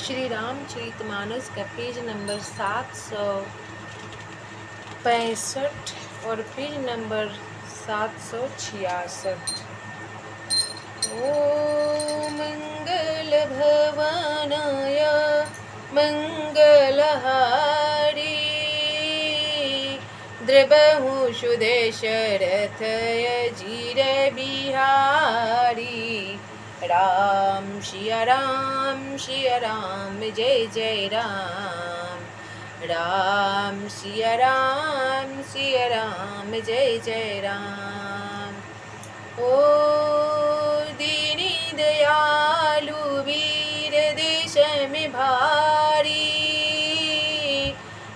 श्री रामचरितमानस का page number 765 और page number 766। ओ मंगल भवनाय मंगलहारी द्रबहु सुदशरथय जीर बिहारी। राम सिया राम जय जय राम। राम सिया राम जय जय राम। ओ दीनी दयालु वीर देश में भारी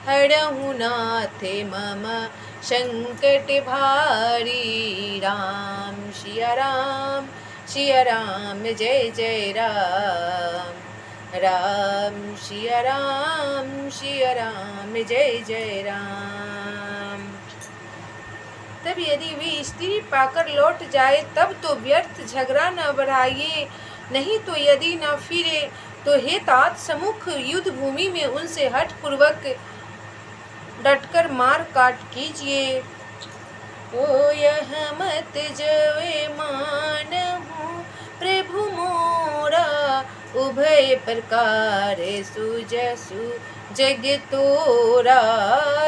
हरहु नाथ मम संकट भारी। राम सिया राम जय जय राम। राम सिया राम जय जय राम। तब यदि वे स्त्री पाकर लौट जाए तब तो व्यर्थ झगड़ा न बढ़ाइए, नहीं तो यदि न फिरे तो हे तात सम्मुख युद्ध भूमि में उनसे हठ पूर्वक डटकर मार काट कीजिए। ओ यह मत जवे मानहु प्रभु मोरा उभय प्रकार सुजसु जग तोरा।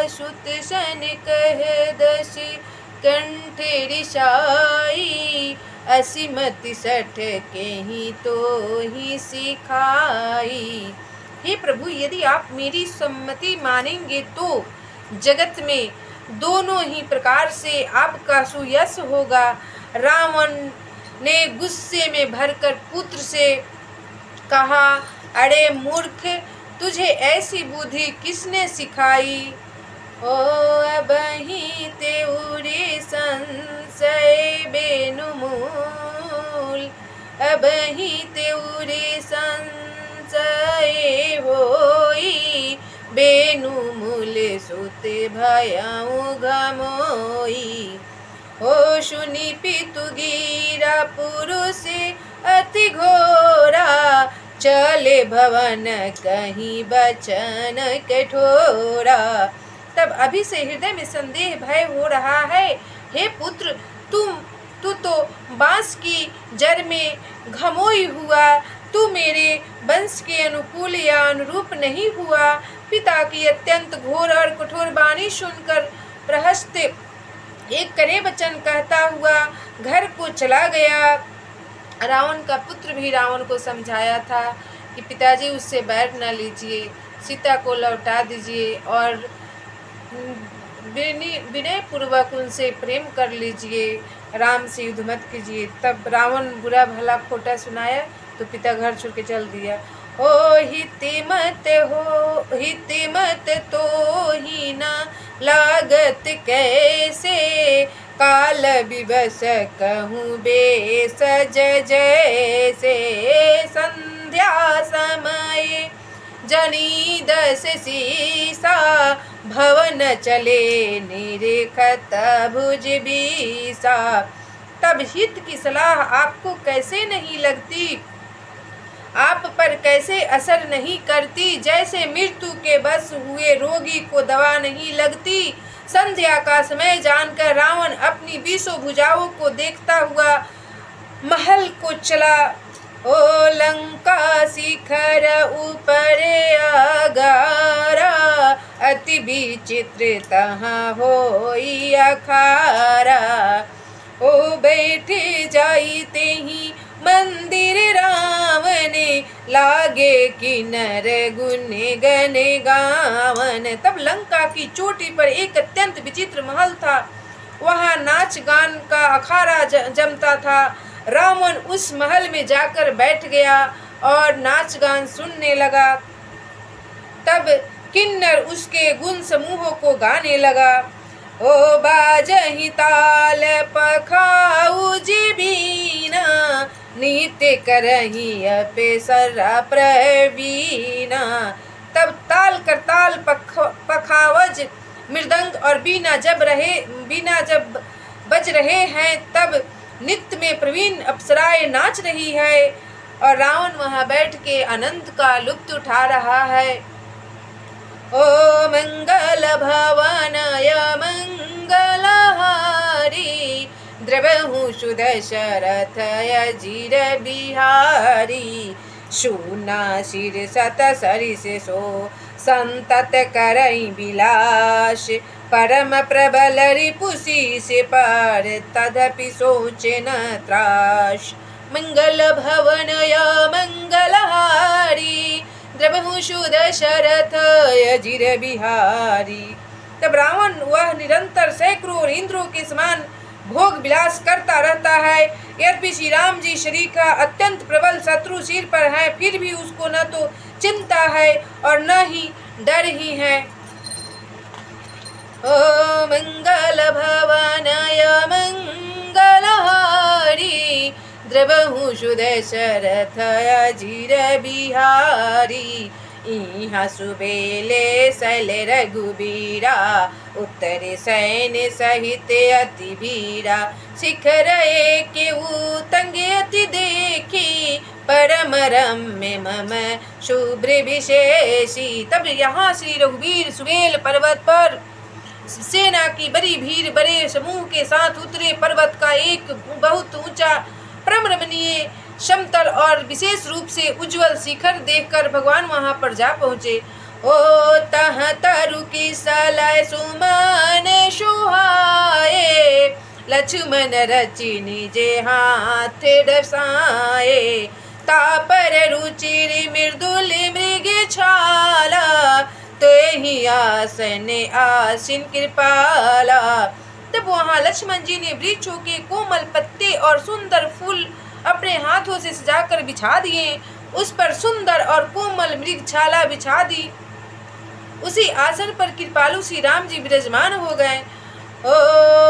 सुत सन कह दस कंठ रिसाई असीमति सठ के ही तो ही सिखाई। हे प्रभु, यदि आप मेरी सम्मति मानेंगे तो जगत में दोनों ही प्रकार से आपका सुयश होगा। रावण ने गुस्से में भरकर पुत्र से कहा, अरे मूर्ख, तुझे ऐसी बुद्धि किसने सिखाई। ओ अबहि तेउरे संशय बेनुमूल, अबहि तेउरे संशय होई बेनुमूल सुत भयउ घमोई। हो सुनि पितु गिरा पुरुष अति घोरा चले भवन कहीं बचन कठोरा। तब अभी से हृदय में संदेह भय हो रहा है। हे पुत्र, तू तो बांस की जड़ में घमोई हुआ, तू मेरे वंश के अनुकूल या अनुरूप नहीं हुआ। पिता की अत्यंत घोर और कठोर वाणी सुनकर प्रहस्त एक करे वचन कहता हुआ घर को चला गया। रावण का पुत्र भी रावण को समझाया था कि पिताजी, उससे बैर न लीजिए, सीता को लौटा दीजिए और विनय पूर्वक उनसे प्रेम कर लीजिए, राम से युद्ध मत कीजिए। तब रावण बुरा भला खोटा सुनाया तो पिता घर छोड़ के चल दिया। ओ हित मत तो ही न लागत कैसे काल विवश कहूँ बेस जैसे। संध्या समय जनी दस सीसा भवन चले निरेखत भुज बीसा। तब हित की सलाह आपको कैसे नहीं लगती, आप पर कैसे असर नहीं करती, जैसे मृत्यु के बस हुए रोगी को दवा नहीं लगती। संध्या का समय जानकर रावण अपनी 20 भुजाओं को देखता हुआ महल को चला। ओ लंका शिखर ऊपर अगारा अति विचित्र तहाँ होई अखारा। ओ बैठे जाइते ही मंदिर रावण लागे किन्नर गुण गन गावन। तब लंका की चोटी पर एक अत्यंत विचित्र महल था, वहाँ नाच गान का अखाड़ा जमता था। रावण उस महल में जाकर बैठ गया और नाच गान सुनने लगा। तब किन्नर उसके गुण समूहों को गाने लगा। ओ बाजहि ताल पखाउज बीना नित्य करही अपेसरा प्रवीणा। तब ताल करताल पखावज मृदंग और बीना जब बज रहे हैं, तब नित्य में प्रवीण अप्सराएं नाच रही है। और रावण वहां बैठ के अनंत का लुप्त उठा रहा है। ओ मंगल भवनय मंगलहारी, द्रवहु सुदशरथ अजिर बिहारी। शूना सिर सत सरिस सो संतत करई बिलास, परम प्रबल रिपुसी से पर तदपि सोचे न त्रास। मंगल भवनय मंगलहारी, द्रवहु सुदशरथ अजिर बिहारी। तब रावण वह निरंतर सैकड़ों इंद्रों के समान भोग विलास करता रहता है। यद्यपि श्री राम जी शरीर का अत्यंत प्रबल शत्रु सिर पर है, फिर भी उसको न तो चिंता है और न ही डर ही है। ओ मंगल भवनय मंगलहारी, द्रवहु सुदशरथ अजिर बिहारी। इहाँ सुबेले सल रघुबीरा, उत्तरे सैन्य सहित अति भीरा। शिखर एके उतंगे अति देखी, परम रम्य मम शुभ्र विशेषी। तब यहाँ श्री रघुवीर सुबेल पर्वत पर सेना की बड़ी भीड़ बड़े समूह के साथ उतरे। पर्वत का एक बहुत ऊंचा परम रमणीय समतल और विशेष रूप से उज्जवल शिखर देखकर भगवान वहां पर जा पहुँचे। ओ तह तरु की सलाय सुमन सुहाए, लक्ष्मण रचि निजे हाथ डसाए। तापर रुचिर मृदुल मृग छाला, तेहि आसन आसीन कृपाला। तब वहाँ लक्ष्मण जी ने वृक्षों के कोमल पत्ते और सुंदर फूल अपने हाथों से सजाकर बिछा दिए। उस पर सुंदर और कोमल मृगछाला बिछा दी। उसी आसन पर कृपालु श्री राम जी विराजमान हो गए। ओ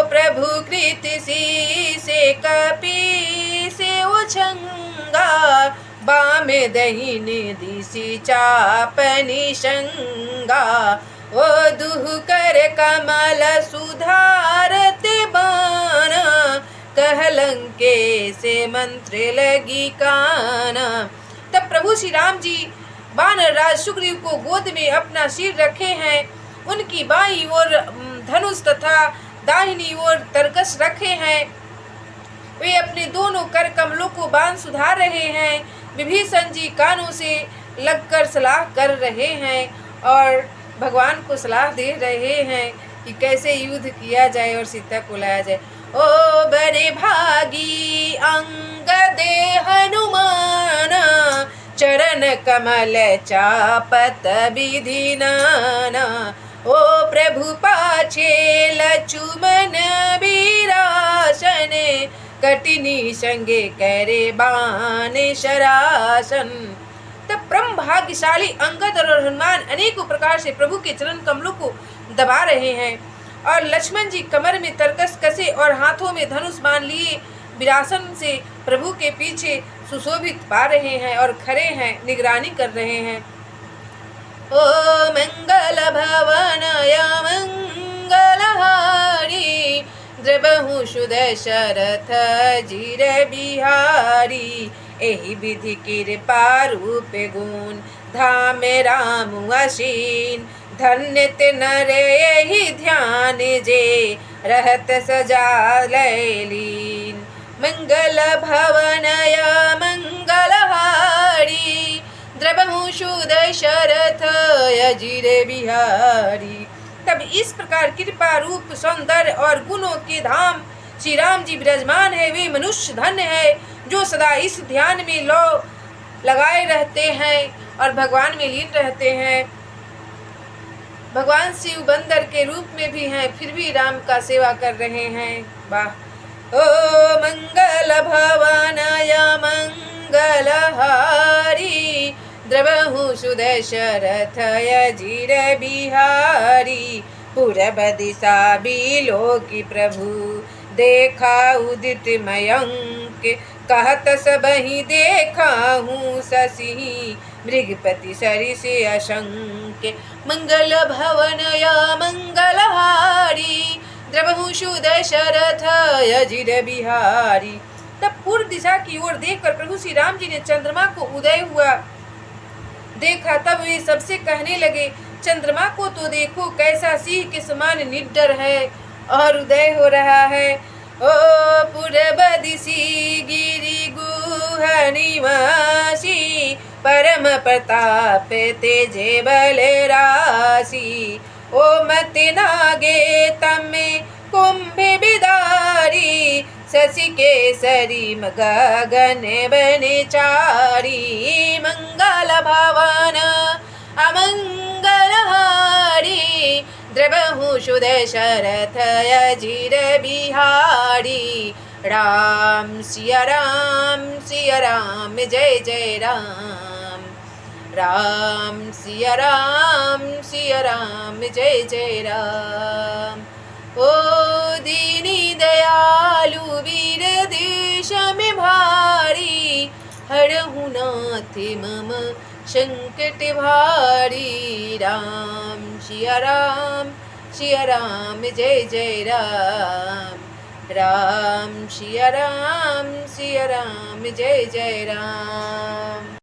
प्रभु कृत से कपि से उछंगा, बामे दहिने दिशि चापनि संगा। ओ दुह कर कमल सुधारते बाना, कहलंके से मंत्र लगी काना। तब प्रभु श्री राम जी वानर राज सुग्रीव को गोद में अपना सिर रखे हैं। उनकी बाईं ओर धनुष तथा दाहिनी ओर तरकस रखे हैं। वे अपने दोनों कर कमलों को बाण सुधार रहे हैं। विभीषण जी कानों से लगकर सलाह कर रहे हैं और भगवान को सलाह दे रहे हैं कि कैसे युद्ध किया जाए और सीता को लाया जाए। ओ बड़े भागी अंगद हनुमान, चरण कमल चापत विधि नाना। ओ प्रभु पाछे लक्ष्मण विरासन, कटिनी संगे करे बाण शरासन। तब परम भाग्यशाली अंगद और हनुमान अनेकों प्रकार से प्रभु के चरण कमलों को दबा रहे हैं और लक्ष्मण जी कमर में तरकस कसे और हाथों में धनुष बाण लिए विरासन से प्रभु के पीछे सुशोभित पा रहे हैं और खड़े हैं, निगरानी कर रहे हैं। ओ मंगल भवनय मंगलहारी, द्रवहु सुदशरथ अजिर बिहारी। एहि विधि कृपा रूप गुण, धाम राम असीन। धन्य ते नर एहि ध्यान जे, रहत सजा लैलीन। मंगल भवनय मंगलहारी, द्रवहु सुदशरथ अजिर बिहारी। तब इस प्रकार कृपा रूप सौंदर्य और गुणों के धाम श्री राम जी विराजमान है। वे मनुष्य धन्य है जो सदा इस ध्यान में लगाए रहते हैं और भगवान में लीन रहते हैं। भगवान शिव बंदर के रूप में भी हैं, फिर भी राम का सेवा कर रहे हैं। वाह। ओ मंगल भवनय मंगलहारी, द्रवहु सुदशरथ अजिर बिहारी। पूरब दिशा बिलोकी प्रभु, देखा उदित मयंक। कहत सबहि देखा हूँ शशि, मृगपति सरिस अशंक। मंगल भवनय मंगलहारी, द्रवहु सुदशरथ अजिर बिहारी। तब पूर्व दिशा की ओर देखकर प्रभु श्री राम जी ने चंद्रमा को उदय हुआ देखा। तब वे सबसे कहने लगे, चंद्रमा को तो देखो, कैसा सिंह के समान निडर है और उदय हो रहा है। ओ पूर्व दिशि गिरि गुहा निवासी, परम प्रताप तेजे बल राशि। ओ मत नागे तमे कुंभ बिदारी, शशि केसरी गगन बनचारी। मंगल भवन अमंगलहारी, द्रवहु सुदशरथ अजिर बिहारी। राम सिया राम जय जय राम। राम सिया राम जय जय राम। ओ दीनी दयालु वीर देश में भारी, हरहु नाथ मम संकट भारी। राम सिया राम जय जय राम। राम सिया राम जय जय राम।